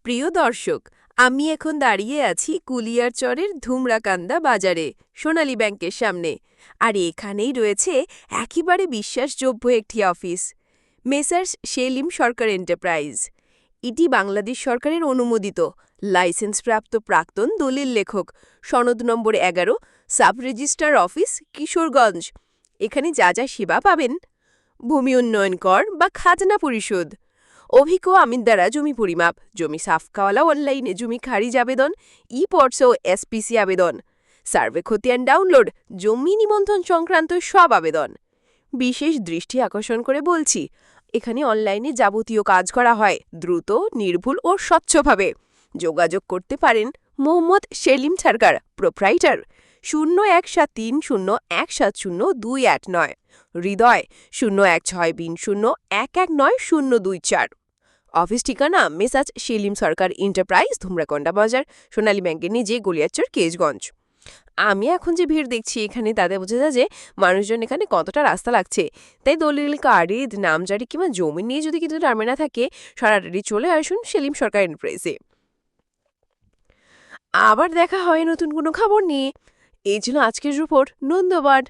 প্রিয় দর্শক, আমি এখন দাঁড়িয়ে আছি কুলিয়ারচরের ধুমরাকান্দা বাজারে, সোনালী ব্যাংকের সামনে। আর এখানেই রয়েছে একেবারে বিশ্বাসযোগ্য একটি অফিস, মেসার্স সেলিম সরকার এন্টারপ্রাইজ। এটি বাংলাদেশ সরকারের অনুমোদিত লাইসেন্সপ্রাপ্ত প্রাক্তন দলিল লেখক, সনদ নম্বর 11, সাব রেজিস্ট্রার অফিস, কিশোরগঞ্জ। এখানে যা যা সেবা পাবেন: ভূমি উন্নয়ন কর বা খাজনা পরিশোধ, অভিজ্ঞ আমিন দ্বারা জমি পরিমাপ, জমি সাফকাওয়ালা অনলাইনে জমি খারিজ আবেদন, ই পটস ও এসপিসি আবেদন, সার্ভে খতিয়ান ডাউনলোড, জমি নিবন্ধন সংক্রান্ত সব আবেদন। বিশেষ দৃষ্টি আকর্ষণ করে বলছি, এখানে অনলাইনে যাবতীয় কাজ করা হয় দ্রুত, নির্ভুল ও স্বচ্ছভাবে। যোগাযোগ করতে পারেন মোহাম্মদ সেলিম সরকার, প্রোপ্রাইটার, 0173017028 হৃদয় 01620119 অফিস ঠিকানা মেসার্স সেলিম সরকার এন্টারপ্রাইজ, ধুমরাকন্ডা বাজার, সোনালী ব্যাংকের নিচে, গলিয়ারচর, কেশগঞ্জ। আমি এখন যে ভিড় দেখছি এখানে, তাতে বোঝা যায় যে মানুষজন এখানে কতটা রাস্তা লাগছে। তাই দলিল, কারিদ, নামজারি কিংবা জমি নিয়ে যদি কিছু জামেলা থাকে, সরাসরি চলে আসুন সেলিম সরকার এন্টারপ্রাইজে। আবার দেখা হয় নতুন কোনো খবর নিয়ে। এই ছিল আজকের রিপোর্ট। ধন্যবাদ।